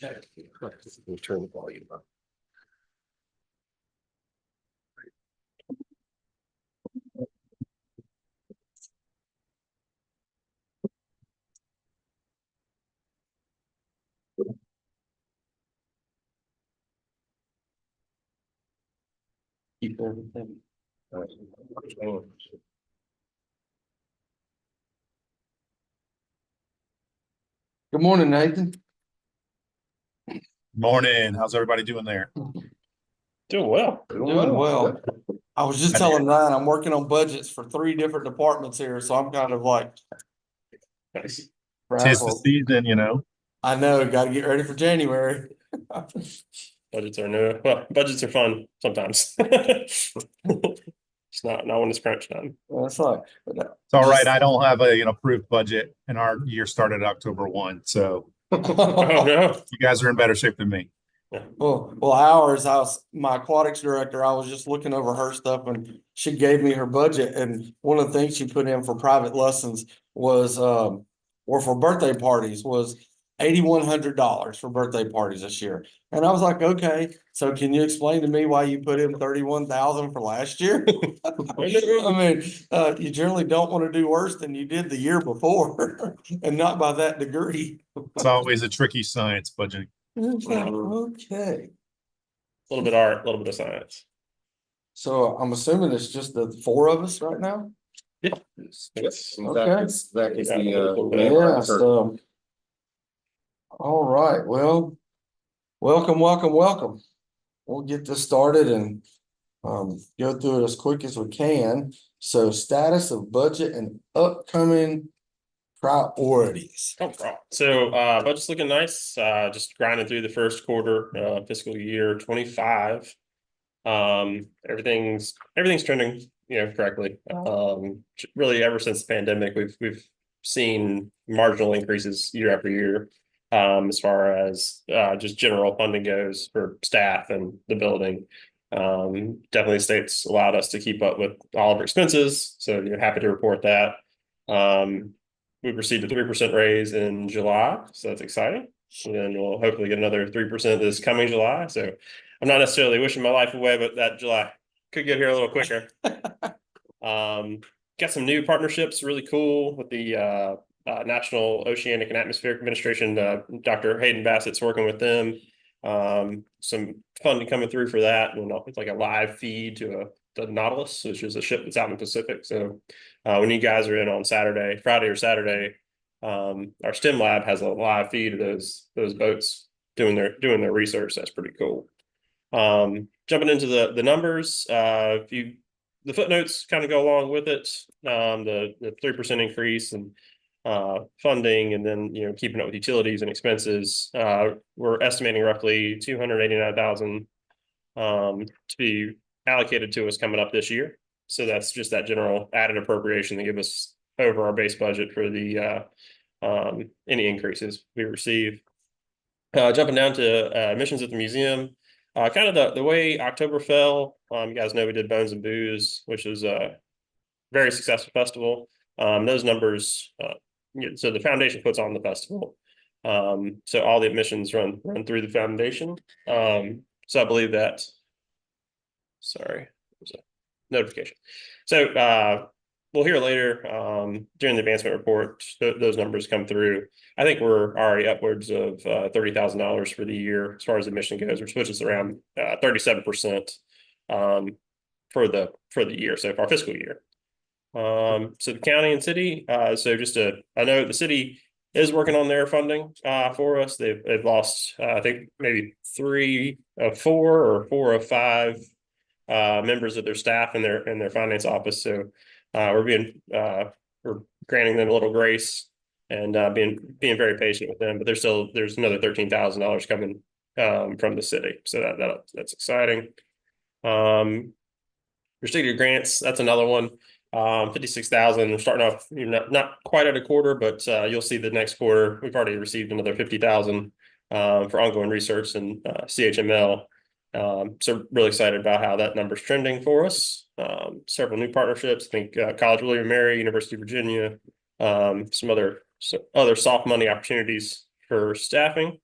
We'll turn the volume up. Keep everything. Good morning, Nathan. Morning. How's everybody doing there? Doing well. Doing well. I was just telling Ryan, I'm working on budgets for 3 different departments here, so I'm kind of like. Nice. Tis the season, you know. I know, got to get ready for January. Budgets are new. Well, budgets are fun sometimes. It's not when it's crunch time. Well, that's like, It's all right. I don't have an approved budget, and our year started October 1. So Oh no. you guys are in better shape than me. Well, ours, my aquatics director, I was just looking over her stuff and she gave me her budget. And one of the things she put in for private lessons was, or for birthday parties was $8,100 for birthday parties this year. And I was like, okay, so can you explain to me why you put in 31,000 for last year? I mean, you generally don't want to do worse than you did the year before and not by that degree. It's always a tricky science budgeting. Okay. A little bit art, a little bit of science. So I'm assuming it's just the 4 of us right now? Yeah. Yes. That is the Yeah, so. All right, well, welcome. We'll get this started and go through it as quick as we can. So status of budget and upcoming priorities. So budget's looking nice. Just grinding through the first quarter, fiscal year 25. Everything's trending, correctly. Really ever since the pandemic, we've seen marginal increases year after year. As far as just general funding goes for staff and the building. Definitely the state's allowed us to keep up with all of our expenses. So you're happy to report that. We've received a 3% raise in July, so that's exciting. And then we'll hopefully get another 3% this coming July. So I'm not necessarily wishing my life away, but that July could get here a little quicker. Got some new partnerships, really cool with the National Oceanic and Atmospheric Administration. Dr. Hayden Bassett's working with them. Some funding coming through for that. And it's like a live feed to the Nautilus, which is a ship that's out in the Pacific. So when you guys are in on Friday or Saturday, our STEM lab has a live feed of those boats doing their research. That's pretty cool. Jumping into the numbers, the footnotes kind of go along with it. The 3% increase and funding, and then keeping up with utilities and expenses. We're estimating roughly $289,000 to be allocated to us coming up this year. So that's just that general added appropriation to give us over our base budget for the any increases we receive. Jumping down to admissions at the museum, kind of the way October fell. You guys know we did Bones and Booze, which was a very successful festival. Those numbers, so the foundation puts on the festival. So all the admissions run through the foundation. So I believe that. Sorry, there's a notification. So we'll hear later during the advancement report, those numbers come through. I think we're already upwards of $30,000 for the year as far as admission goes, which puts us around 37% for the year, so for our fiscal year. So the county and city, I know the city is working on their funding for us. They've lost I think maybe 3 of 4 or 4 of 5 members of their staff in their finance office. So we're granting them a little grace and being very patient with them. But there's another $13,000 coming from the city, so that's exciting. Restricted grants, that's another one. 56,000. We're starting off not quite at a quarter, but you'll see the next quarter we've already received another 50,000 for ongoing research and CHML. So really excited about how that number's trending for us. Several new partnerships. I think College of William & Mary, University of Virginia, some other soft money opportunities for staffing.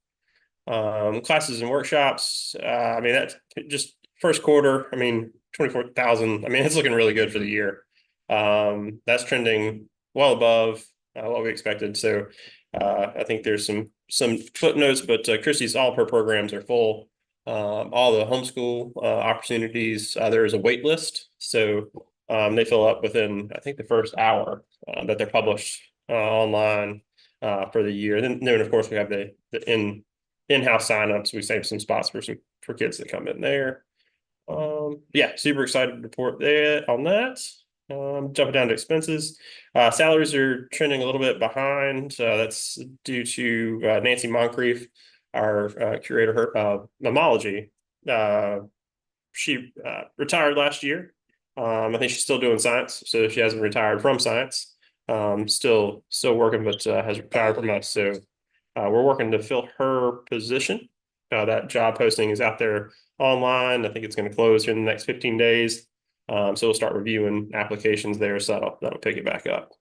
Classes and workshops, I mean, that's just first quarter, I mean, 24,000, I mean, it's looking really good for the year. That's trending well above what we expected. So I think there's some footnotes, but Christie's, all of her programs are full. All the homeschool opportunities, there is a wait list. So they fill up within, I think, the first hour that they're published online for the year. Then of course, we have the in-house signups. We save some spots for kids that come in there. Yeah, super excited to report there on that. Jumping down to expenses. Salaries are trending a little bit behind. That's due to Nancy Moncrief, our curator, her mammology. She retired last year. I think she's still doing science, so she hasn't retired from science. Still working, but has retired from us. So we're working to fill her position. That job posting is out there online. I think it's going to close here in the next 15 days. So we'll start reviewing applications there. So that'll pick it back up.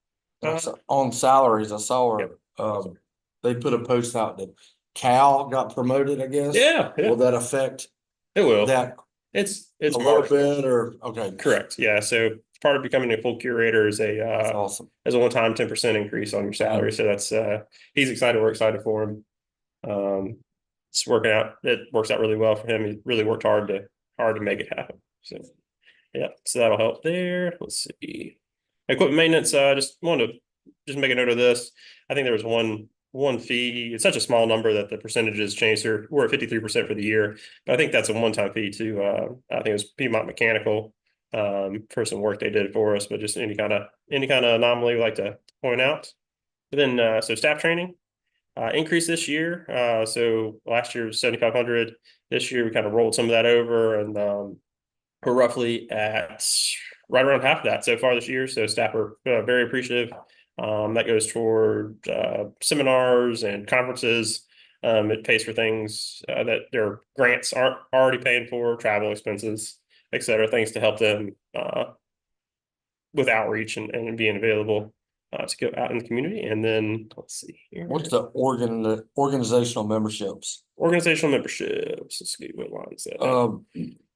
On salaries, I saw her, Yep. they put a post out that Cal got promoted, I guess. Yeah, Will that affect it will. that It's a little marginal. bit or, okay? Correct. Yeah. So part of becoming a full curator is That's awesome. a one-time 10% increase on your salary. So that's he's excited. We're excited for him. It's working out. It works out really well for him. He really worked hard to make it happen. So yeah, so that'll help there. Let's see. Equipment maintenance. Just wanted to just make a note of this. I think there was one fee. It's such a small number that the percentages changed here. We're at 53% for the year, but I think that's a one-time fee to I think it was Piedmont Mechanical for some work they did for us, but just any kind of anomaly we like to point out. But then so staff training increase this year. So last year was 7,500. This year we kind of rolled some of that over, and we're roughly at right around half of that so far this year. So staff are very appreciative. That goes toward seminars and conferences. It pays for things that their grants aren't already paying for, travel expenses, et cetera, things to help them with outreach and being available to go out in the community. And then let's see here. What's the organizational memberships? Organizational memberships? Let's see what line is that.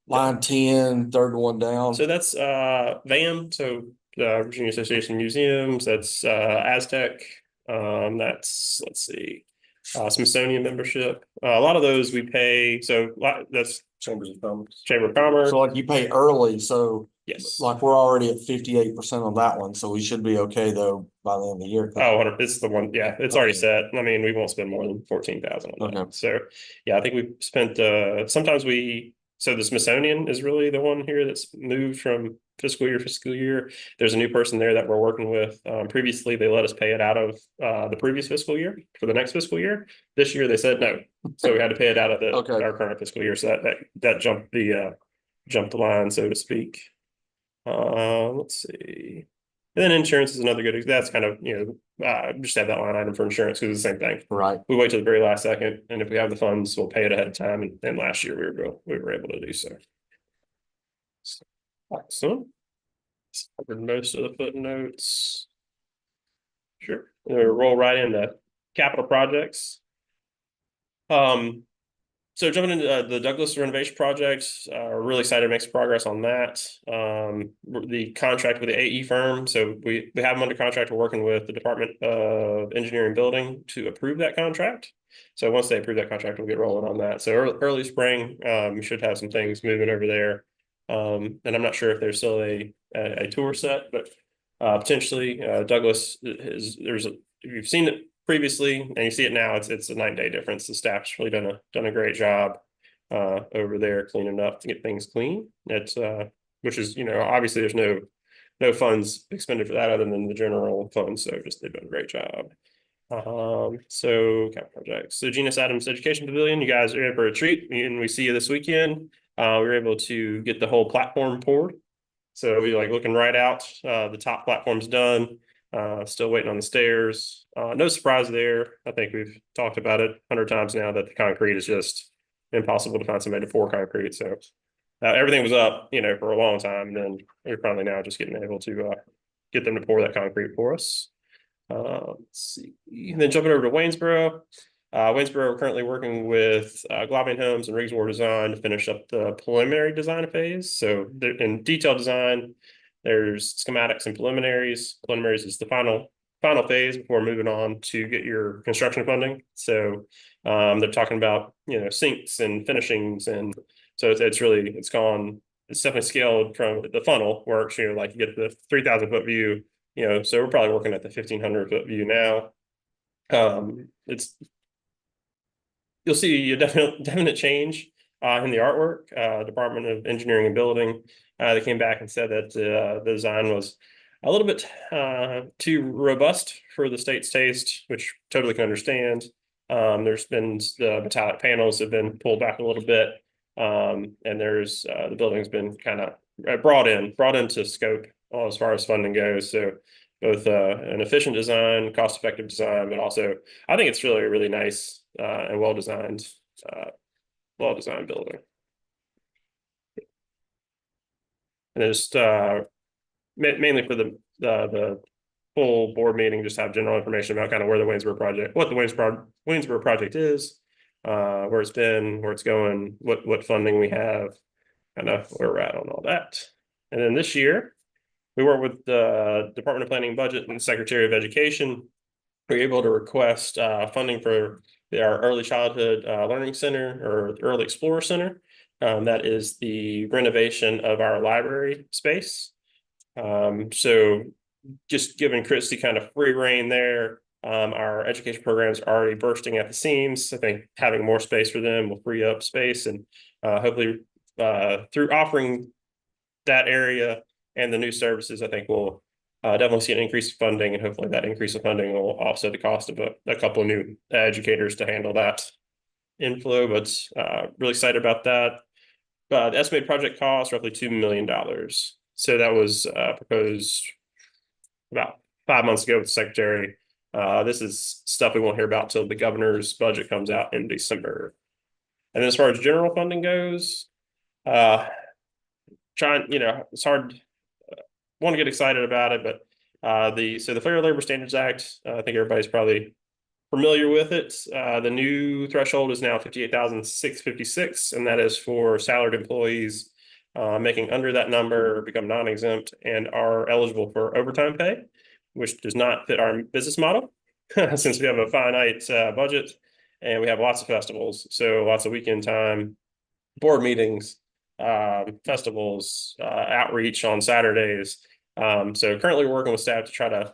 Line 10, third one down. So that's VAM, so Virginia Association of Museums. That's Aztec. That's, let's see, Smithsonian membership. A lot of those we pay. So that's Chambers of Commerce. Chamber of Commerce. So like you pay early, so Yes. like we're already at 58% on that one, so we should be okay though by the end of the year. Oh, it's the one. Yeah, it's already Okay. set. I mean, we won't spend more than 14,000 on that. Okay. So yeah, I think we've spent sometimes so the Smithsonian is really the one here that's moved from fiscal year. There's a new person there that we're working with. Previously, they let us pay it out of the previous fiscal year for the next fiscal year. This year, they said no, so we had to pay it out of Okay. our current fiscal year. So that jumped the line, so to speak. Let's see. And then insurance is another good. That's kind of just have that line item for insurance because it's the same thing. Right. We wait till the very last second, and if we have the funds, we'll pay it ahead of time. And last year we were able to do so. Awesome. Covered most of the footnotes. Sure. We'll roll right into capital projects. So jumping into the Douglas renovation project, we're really excited to make some progress on that. The contract with the AE firm, so we have them under contract. We're working with the Department of Engineering and Building to approve that contract. So once they approve that contract, we'll get rolling on that. So early spring, we should have some things moving over there. And I'm not sure if there's still a tour set, but potentially Douglas if you've seen it previously and you see it now, it's a 9-day difference. The staff's really done a great job over there cleaning up to get things clean. It's which is obviously there's no funds expended for that other than the general fund. So they've done a great job. So capital projects. So Genus Adams Education Pavilion, you guys are in for a treat, and we see you this weekend. We were able to get the whole platform poured. So we looking right out. The top platform's done. Still waiting on the stairs. No surprise there. I think we've talked about it 100 times now that the concrete is just impossible to find somebody to pour concrete. So everything was up, for a long time. And then we're finally now just getting able to get them to pour that concrete for us. Let's see. And then jumping over to Waynesboro. Waynesboro, we're currently working with Globin Homes and Riggs War Design to finish up the preliminary design phase. So in detailed design, there's schematics and preliminaries. Preliminaries is the final phase before moving on to get your construction funding. So they're talking about, sinks and finishings, and so it's definitely scaled from the funnel works. Like you get the 3,000-foot view. So we're probably working at the 1,500-foot view now. You'll see a definite change in the artwork. Department of Engineering and Building, they came back and said that the design was a little bit too robust for the state's taste, which totally can understand. There's been the metallic panels have been pulled back a little bit, and there's the building's been kind of brought into scope as far as funding goes. So both an efficient design, cost-effective design, but also I think it's really, really nice and well-designed building. And just mainly for the full board meeting, just have general information about kind of where the Waynesboro project, what the Waynesboro project is, where it's been, where it's going, what funding we have, kind of where we're at on all that. And then this year, we worked with the Department of Planning and Budget and the Secretary of Education. We were able to request funding for our Early Childhood Learning Center, or Early Explorer Center. That is the renovation of our library space. So just giving Christy kind of free reign there. Our education programs are already bursting at the seams. I think having more space for them will free up space, and hopefully through offering that area and the new services, I think we'll definitely see an increase in funding, and hopefully that increase in funding will offset the cost of a couple of new educators to handle that inflow. But really excited about that. The estimated project cost roughly $2 million. So that was proposed about 5 months ago with the secretary. This is stuff we won't hear about till the governor's budget comes out in December. And then as far as general funding goes, it's hard. Want to get excited about it, but the Fair Labor Standards Act, I think everybody's probably familiar with it. The new threshold is now 58,656, and that is for salaried employees making under that number, become non-exempt, and are eligible for overtime pay, which does not fit our business model since we have a finite budget and we have lots of festivals, so lots of weekend time, board meetings, festivals, outreach on Saturdays. So currently working with staff to try to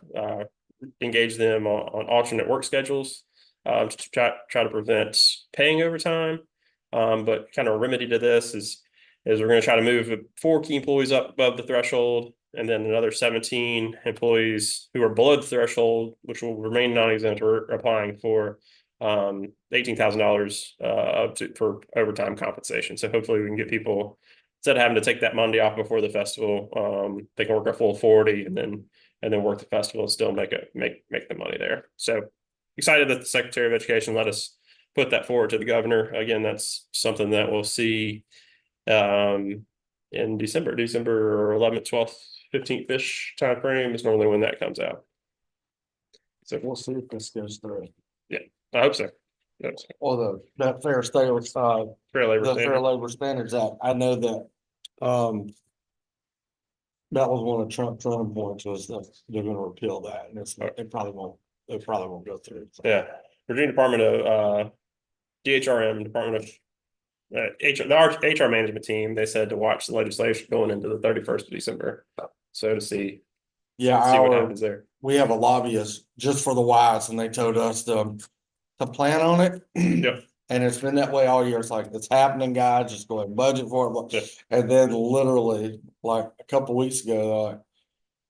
engage them on alternate work schedules to try to prevent paying overtime. But kind of a remedy to this is we're going to try to move 4 key employees up above the threshold, and then another 17 employees who are below the threshold, which will remain non-exempt, are applying for $18,000 for overtime compensation. So hopefully we can get people, instead of having to take that Monday off before the festival, they can work a full 40 and then work the festival and still make the money there. So excited that the Secretary of Education let us put that forward to the governor. Again, that's something that we'll see in December 11th, 12th, 15th-ish time frame is normally when that comes out. So We'll see if this goes through. Yeah, I hope so. Or that Fair Labor Standards Act. I know that that was one of Trump's points, was that they're going to repeal that, and it probably won't go through. So. Yeah, Virginia Department of DHRM, Department of the HR management team, they said to watch the legislation going into the 31st of December. So to see what happens there. We have a lobbyist just for the Wise, and they told us to plan on it. Yep. And it's been that way all year. It's like, it's happening, guys. Just go ahead and budget for it. Yep. And then literally, like a couple weeks ago,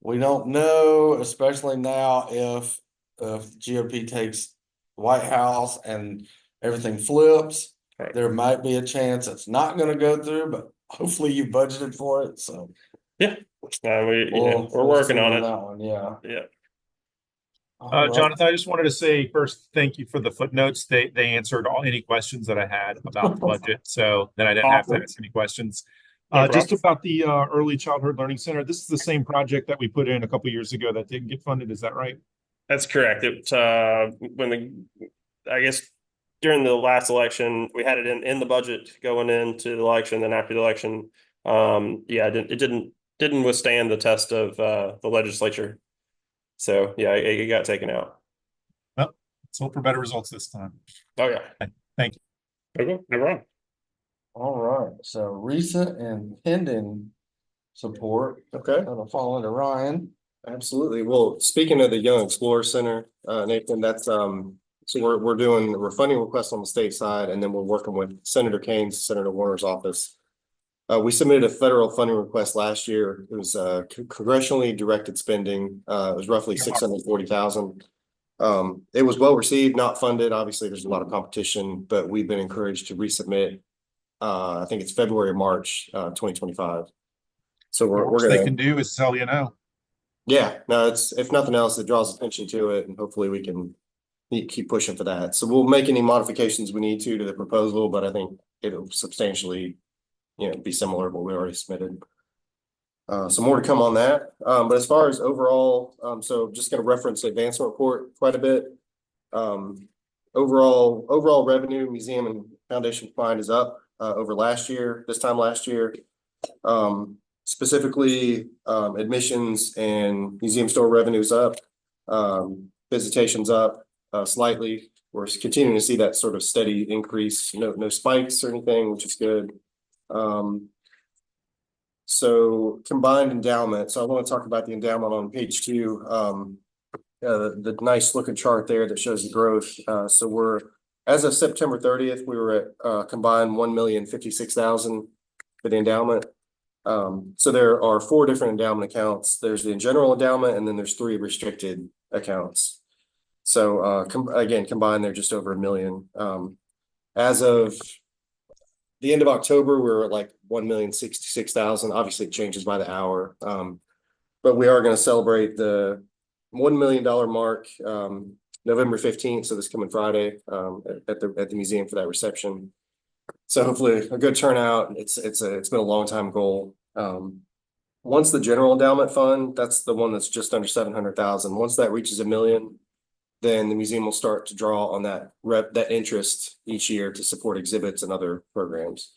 we don't know, especially now, if GOP takes the White House and everything flips. Right. There might be a chance it's not going to go through, but hopefully you budgeted for it. So yeah, we're working on it. That one, yeah. Yeah. Jonathan, I just wanted to say first, thank you for the footnotes. They answered any questions that I had about the budget, so that I didn't have to ask any questions. Just about the Early Childhood Learning Center, this is the same project that we put in a couple years ago that didn't get funded. Is that right? That's correct. I guess during the last election, we had it in the budget going into the election, then after the election, yeah, it didn't withstand the test of the legislature. So yeah, it got taken out. Well, let's hope for better results this time. Oh yeah. Thank you. Okay, no problem. All right, so recent and pending support, Okay, that'll fall under Ryan. absolutely. Well, speaking of the Young Explorer Center, Nathan, that's, so we're doing a funding request on the state side, and then we're working with Senator Kane's, Senator Warner's office. We submitted a federal funding request last year. It was, congressionally directed spending. It was roughly 640,000. It was well received, not funded. Obviously, there's a lot of competition, but we've been encouraged to resubmit. I think it's February, March, 2025. So The we're worst gonna. they can do is tell you no. Yeah, no, it's, if nothing else, it draws attention to it, and hopefully we can keep pushing for that. So we'll make any modifications we need to the proposal, but I think it'll substantially, be similar to what we already submitted. So more to come on that. But as far as overall, so just gonna reference the advancement report quite a bit. Overall revenue, museum and foundation combined is up over this time last year. Specifically, admissions and museum store revenues up, visitations up slightly. We're continuing to see that sort of steady increase, no spikes or anything, which is good. So combined endowment. So I want to talk about the endowment on page 2. The nice looking chart there that shows the growth. So we're, as of September 30th, we were at combined 1,056,000 for the endowment. So there are 4 different endowment accounts. There's the general endowment, and then there's 3 restricted accounts. So again, combined, they're just over $1 million. As of the end of October, we were at like 1,066,000. Obviously, it changes by the hour. But we are going to celebrate the $1 million mark November 15th. So this coming Friday at the museum for that reception. So hopefully a good turnout. It's been a long time goal. Once the general endowment fund, that's the one that's just under 700,000. Once that reaches $1 million, then the museum will start to draw on that interest each year to support exhibits and other programs.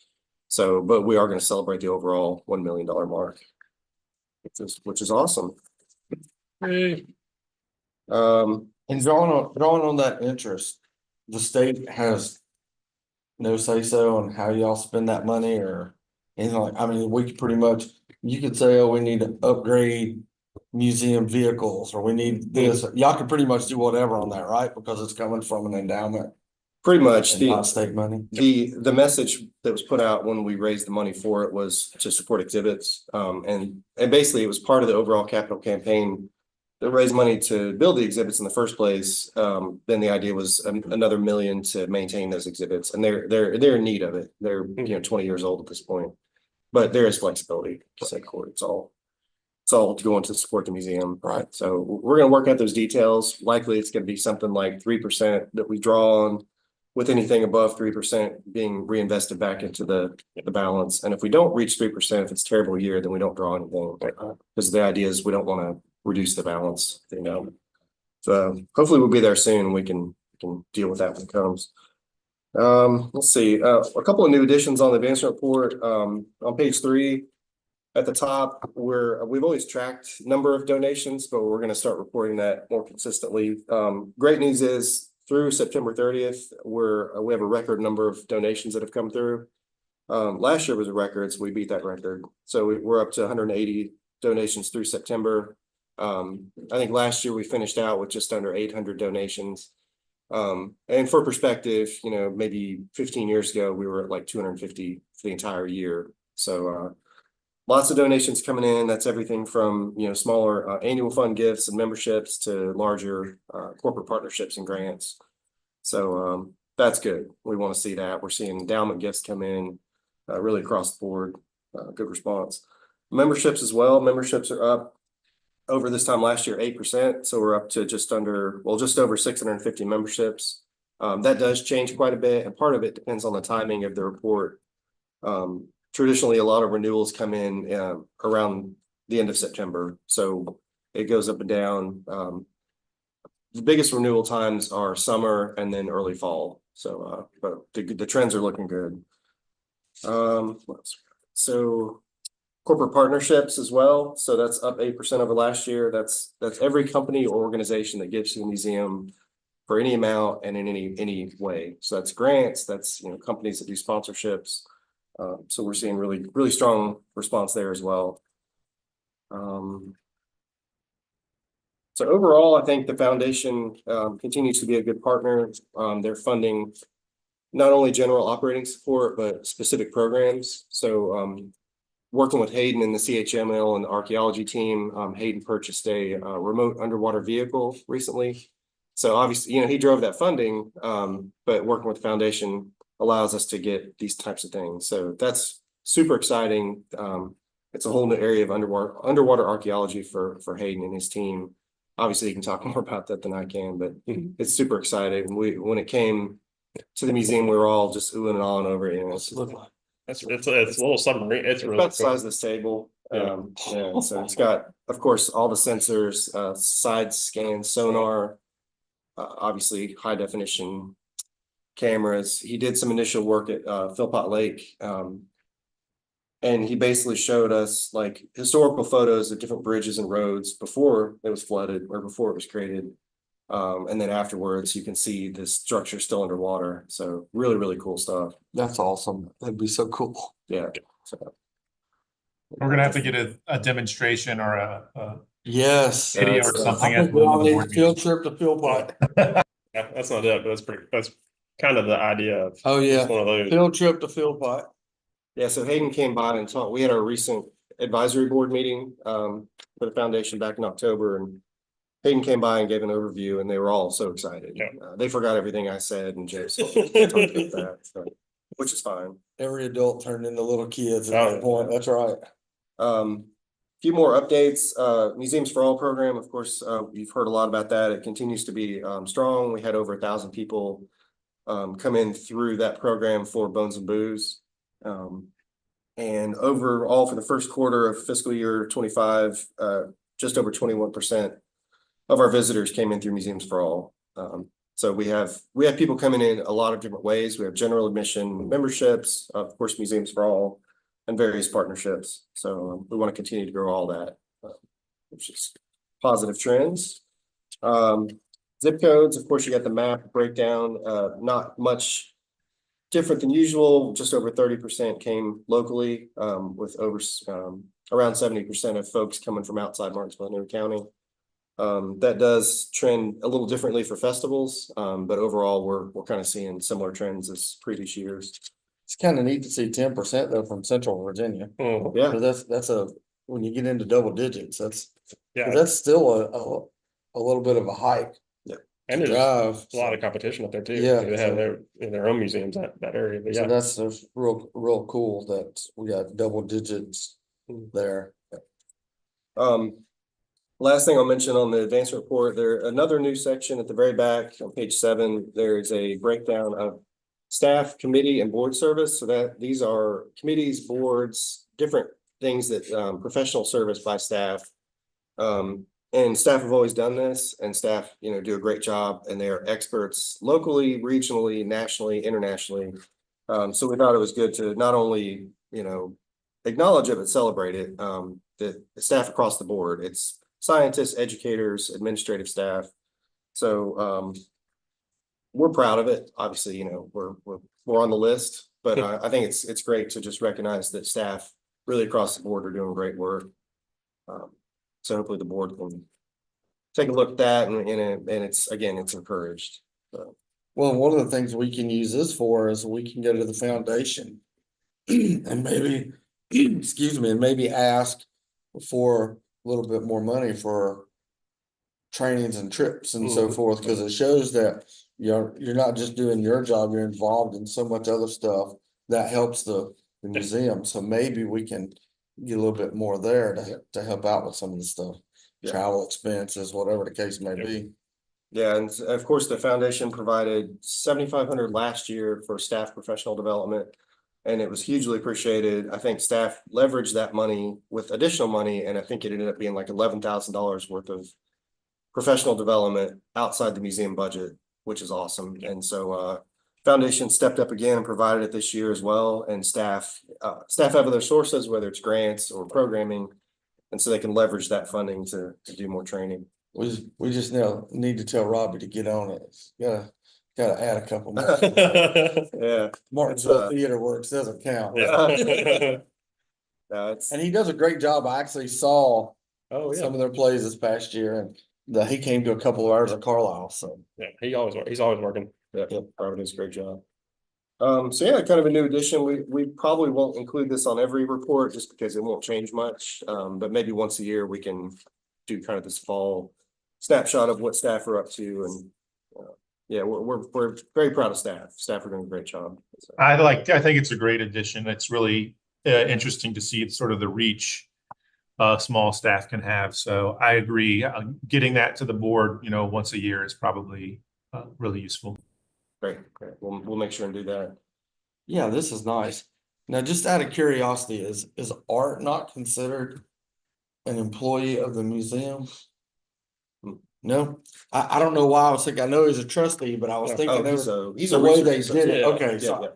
So, but we are going to celebrate the overall $1 million mark, which is awesome. And drawing on that interest, the state has no say so on how y'all spend that money or anything like, I mean, we could pretty much, you could say, oh, we need to upgrade museum vehicles, or we need this. Y'all can pretty much do whatever on that, right? Because it's coming from an endowment. Pretty much And not state money. The message that was put out when we raised the money for it was to support exhibits. And basically it was part of the overall capital campaign to raise money to build the exhibits in the first place. Then the idea was another $1 million to maintain those exhibits, and they're in need of it. They're 20 years old at this point, but there is flexibility to say court. It's all to go into support the museum, right? So we're going to work out those details. Likely it's going to be something like 3% that we draw on, with anything above 3% being reinvested back into the balance. And if we don't reach 3%, if it's a terrible year, then we don't draw anything. Because the idea is we don't want to reduce the balance, So hopefully we'll be there soon. We can deal with that when it comes. Let's see, a couple of new additions on the advancement report. On page 3 at the top, we've always tracked number of donations, but we're going to start reporting that more consistently. Great news is through September 30th, we have a record number of donations that have come through. Last year was a record, so we beat that record. So we're up to 180 donations through September. I think last year we finished out with just under 800 donations. And for perspective, maybe 15 years ago, we were at like 250 for the entire year. So lots of donations coming in. That's everything from, smaller annual fund gifts and memberships to larger corporate partnerships and grants. So that's good. We want to see that. We're seeing endowment gifts come in really across the board. Good response. Memberships as well. Memberships are up over this time last year, 8%. So we're up to just over 650 memberships. That does change quite a bit. And part of it depends on the timing of the report. Traditionally, a lot of renewals come in around the end of September. So it goes up and down. The biggest renewal times are summer and then early fall. So, but the trends are looking good. What else? So corporate partnerships as well. So that's up 8% over last year. That's every company or organization that gives to the museum for any amount and in any way. So that's grants, that's, companies that do sponsorships. So we're seeing really strong response there as well. So overall, I think the foundation continues to be a good partner. They're funding not only general operating support, but specific programs. So working with Hayden and the CHML and the archaeology team, Hayden purchased a remote underwater vehicle recently. So obviously, he drove that funding, but working with the foundation allows us to get these types of things. So that's super exciting. It's a whole new area of underwater archaeology for Hayden and his team. Obviously, he can talk more about that than I can, but it's super exciting. When it came to the museum, we were all just oohing and ahhing over it. It's a little submarine. It's really about the size of this table. So it's got, of course, all the sensors, side scan, sonar, obviously high definition cameras. He did some initial work at Philpott Lake. And he basically showed us like historical photos of different bridges and roads before it was flooded or before it was created. And then afterwards, you can see the structure still underwater. So really cool stuff. That's awesome. That'd be so cool. Yeah. So We're gonna have to get a demonstration or a Yes. video or something. I think at we all the need a board field meeting. trip to Philpott. Yeah, that's not it, but that's kind of the idea of. Oh, yeah. It's one of those. Field trip to Philpott. Yeah, so Hayden came by and talked. We had our recent advisory board meeting for the foundation back in October, and Hayden came by and gave an overview, and they were all so excited. Yeah. They forgot everything I said, and Joe talked about that, so, which is fine. Every adult turned into little kids at Oh, that point. That's right. Few more updates. Museums for All program, of course, you've heard a lot about that. It continues to be strong. We had over 1,000 people come in through that program for Bones and Booze. And overall for the first quarter of fiscal year 25, just over 21% of our visitors came in through Museums for All. So we have people coming in a lot of different ways. We have general admission memberships, of course, Museums for All, and various partnerships. So we want to continue to grow all that, which is positive trends. Zip codes, of course, you got the map breakdown, not much different than usual. Just over 30% came locally, with over around 70% of folks coming from outside Martinsville and Henry County. That does trend a little differently for festivals, but overall we're kind of seeing similar trends as previous years. It's kind of neat to see 10% though from Central Virginia. Yeah, So that's when you get into double digits, that's Yeah, still a little bit of a hike. and to there's drive. a lot of competition up there too. Yeah, They have their own museums that area, but So yeah. that's real cool that we got double digits there. Last thing I'll mention on the advance report, another new section at the very back on page 7, there is a breakdown of staff, committee, and board service. So that these are committees, boards, different things that professional service by staff. And staff have always done this, and staff, do a great job, and they are experts locally, regionally, nationally, internationally. So we thought it was good to not only, acknowledge it, but celebrate it. The staff across the board, it's scientists, educators, administrative staff. So we're proud of it. Obviously, we're on the list, but I think it's great to just recognize that staff really across the board are doing great work. So hopefully the board can take a look at that, and it's encouraged. So. Well, one of the things we can use this for is we can go to the foundation and maybe, and maybe ask for a little bit more money for trainings and trips and so forth, because it shows that you're not just doing your job, you're involved in so much other stuff that helps the museum. So maybe we can get a little bit more there to help out with some of the stuff, travel expenses, whatever the case may be. Yeah, and of course, the foundation provided 7,500 last year for staff professional development, and it was hugely appreciated. I think staff leveraged that money with additional money, and I think it ended up being like $11,000 worth of professional development outside the museum budget, which is awesome. And so Foundation stepped up again and provided it this year as well, and staff have other sources, whether it's grants or programming, and so they can leverage that funding to do more training. We just now need to tell Robbie to get on it. Gotta add a couple more. Yeah, Martinsville Theater Works doesn't count. Yeah. no, it's And he does a great job. I actually saw Oh, yeah. some of their plays this past year, and he came to a couple of hours at Carlisle, so. Yeah, he's always working. yeah, Robert does a great job. So yeah, kind of a new addition. We probably won't include this on every report just because it won't change much. But maybe once a year we can do kind of this fall snapshot of what staff are up to, and yeah, we're very proud of staff. Staff are doing a great job. So. I think it's a great addition. It's really interesting to see sort of the reach small staff can have. So I agree. Getting that to the board, once a year is probably really useful. Great. We'll make sure and do that. Yeah, this is nice. Now, just out of curiosity, is Art not considered an employee of the museum? No, I don't know why I was thinking. I know he's a trustee, but I was thinking He's the way they research did it. associate. Okay, Yeah, so yeah.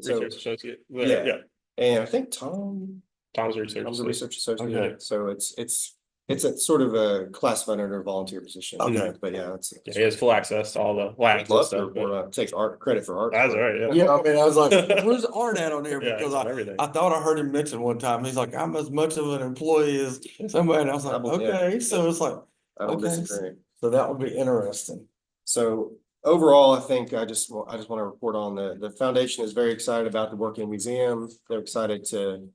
So, Research associate. yeah. And I think Tom's a research Tom's a associate. research associate. Okay. So it's a sort of a classified under a volunteer position. Okay. But yeah, it's Yeah, he has full access to all the I'd labs and love to stuff. report on, take credit for art. That's right. Yeah. yeah, I mean, I was like, where's Art at on there? Yeah, Because he's on everything. I thought I heard him mention one time. He's like, I'm as much of an employee as somebody. And I was like, okay, so it's like, I don't okay. disagree. So that would be interesting. So overall, I think I just want to report on the foundation is very excited about the work in the museum. They're excited to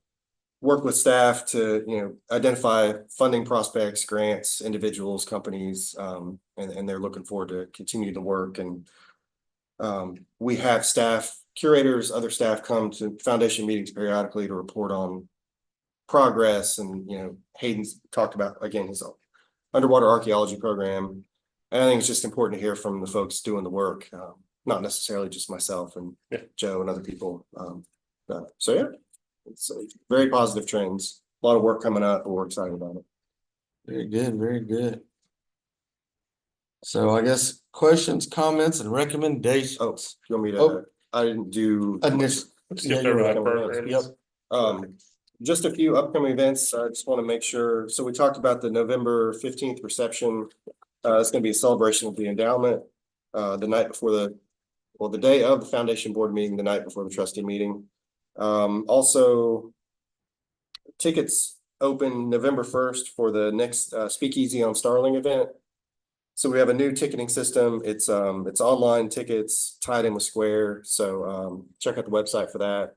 work with staff to, identify funding prospects, grants, individuals, companies, and they're looking forward to continue the work. And we have staff, curators, other staff come to foundation meetings periodically to report on progress. And, Hayden's talked about, again, his underwater archaeology program. And I think it's just important to hear from the folks doing the work, not necessarily just myself and Joe and other people. So yeah, it's very positive trends, a lot of work coming up, but we're excited about it. Very good, very good. So I guess questions, comments, and recommendations. Oh, you want me to, I didn't do. Skipped over that program. Yep. Just a few upcoming events. I just want to make sure. So we talked about the November 15th reception. It's going to be a celebration of the endowment, the night before the day of the foundation board meeting, the night before the trustee meeting. Also, tickets open November 1st for the next Speakeasy on Starling event. So we have a new ticketing system. It's online tickets tied in with Square. So check out the website for that.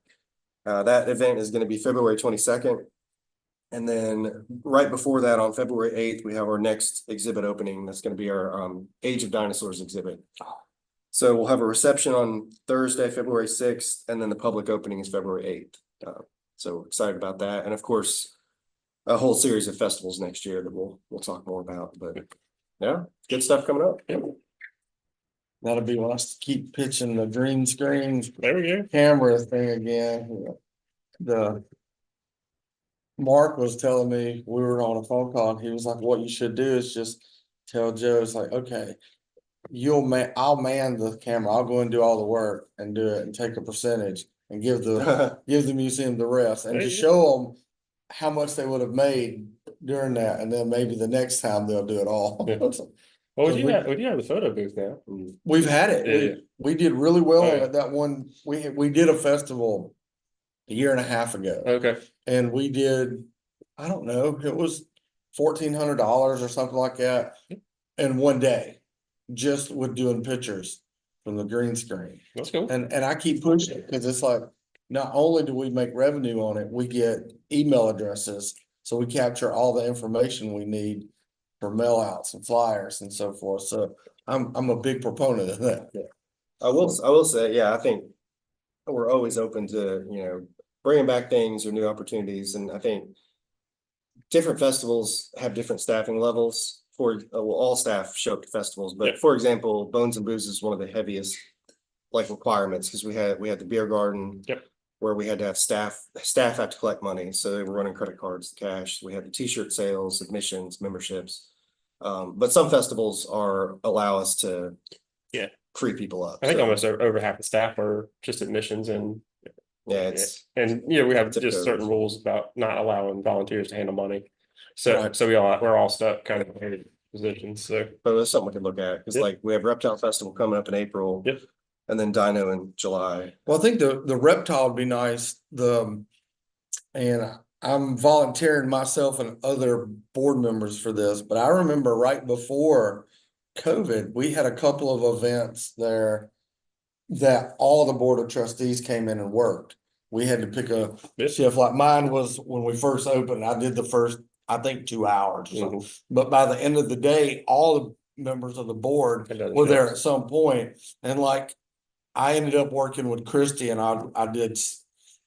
That event is going to be February 22nd. And then right before that, on February 8th, we have our next exhibit opening. That's going to be our Age of Dinosaurs exhibit. So we'll have a reception on Thursday, February 6th, and then the public opening is February 8th. So excited about that. And of course, a whole series of festivals next year that we'll talk more about. But yeah, good stuff coming up. Yep. That'll be when I keep pitching the green screen There we go. camera thing again. The Mark was telling me, we were on a phone call, and he was like, what you should do is just tell Joe, it's like, okay, I'll man the camera. I'll go and do all the work and do it and take a percentage and give the museum the rest and just show them how much they would have made during that. And then maybe the next time they'll do it all. Yeah. Well, we do have the photo booth now. We've had it. Yeah. We did really well Oh, yeah. at that one. We did a festival a year and a half ago. Okay. And we did, I don't know, it was $1,400 or something like that in one day, just with doing pictures from the green screen. That's cool. And I keep pushing it because it's like, not only do we make revenue on it, we get email addresses. So we capture all the information we need for mail outs and flyers and so forth. So I'm a big proponent of that. Yeah. I will say, yeah, I think we're always open to, bringing back things or new opportunities. And I think different festivals have different staffing levels all staff show up to festivals. But for example, Bones and Booze is one of the heaviest requirements because we had the beer garden where we had to have staff have to collect money. So they were running credit cards, cash. We had the t-shirt sales, admissions, memberships. But some festivals allow us to free people up. I think So, almost over half the staff are just admissions and, yeah, it's and, you know, we have Tip just code. certain rules about not allowing volunteers to handle money. So, Right. so we're all stuck kind of in positions, so. but it's something we can look at because Yep. like we have Reptile Festival coming up in April. Yep. And then Dino in July. Well, I think the reptile would be nice, and I'm volunteering myself and other board members for this, but I remember right before COVID, we had a couple of events there that all the board of trustees came in and worked. We had to pick a Yep. shift, like mine was when we first opened, I did the first, I think, 2 hours or something. But by the end of the day, all the members of the board It doesn't were there show. at some point, and like I ended up working with Christy and I did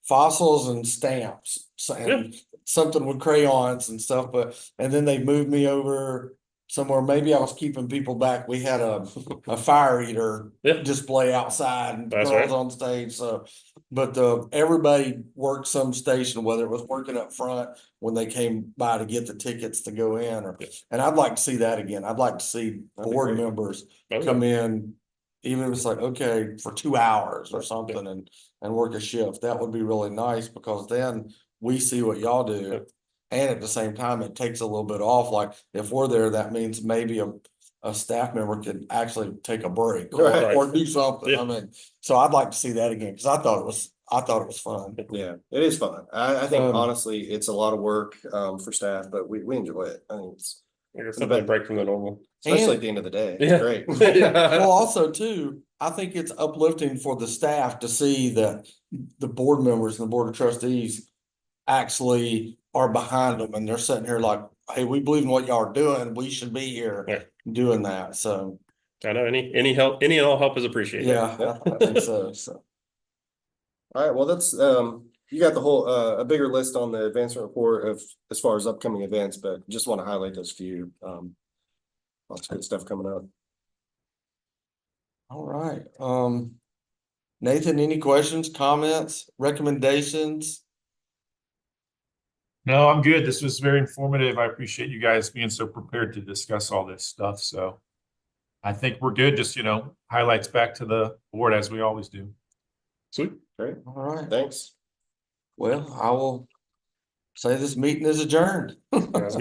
fossils and stamps. So, and something with crayons and stuff, and then they moved me over somewhere. Maybe I was keeping people back. We had a fire eater Yeah. display outside and That's girls right. on stage. So, but everybody worked some station, whether it was working up front when they came by to get the tickets to go in, and I'd like to see that again. I'd like to see That'd be board great. members Oh, come in, even if it's like, okay, for 2 hours or something and work a shift. That would be really nice because then we see what y'all do. Yep. And at the same time, it takes a little bit off. Like if we're there, that means maybe a staff member could actually take a break Right. or do something. Yeah. I mean, so I'd like to see that again because I thought it was fun. Yeah, it is fun. I think Um, honestly, it's a lot of work for staff, but we enjoy it. I think it's It's something to break from the normal. especially And- at the end of the day. Yeah. It's great. Well, also too, I think it's uplifting for the staff to see that the board members and the board of trustees actually are behind them and they're sitting here like, hey, we believe in what y'all are doing. We should be here Yeah. doing that. So, I know any help, any and all help is appreciated. yeah, I think so. So, All right, well, that's you got the whole a bigger list on the advancement report of as far as upcoming events, but just want to highlight those few. Lots of good stuff coming up. all right. Nathan, any questions, comments, recommendations? No, I'm good. This was very informative. I appreciate you guys being so prepared to discuss all this stuff. So I think we're good. Just, highlights back to the board as we always do. Sweet. Great, All right. thanks. Well, I will say this meeting is adjourned. Sounds good.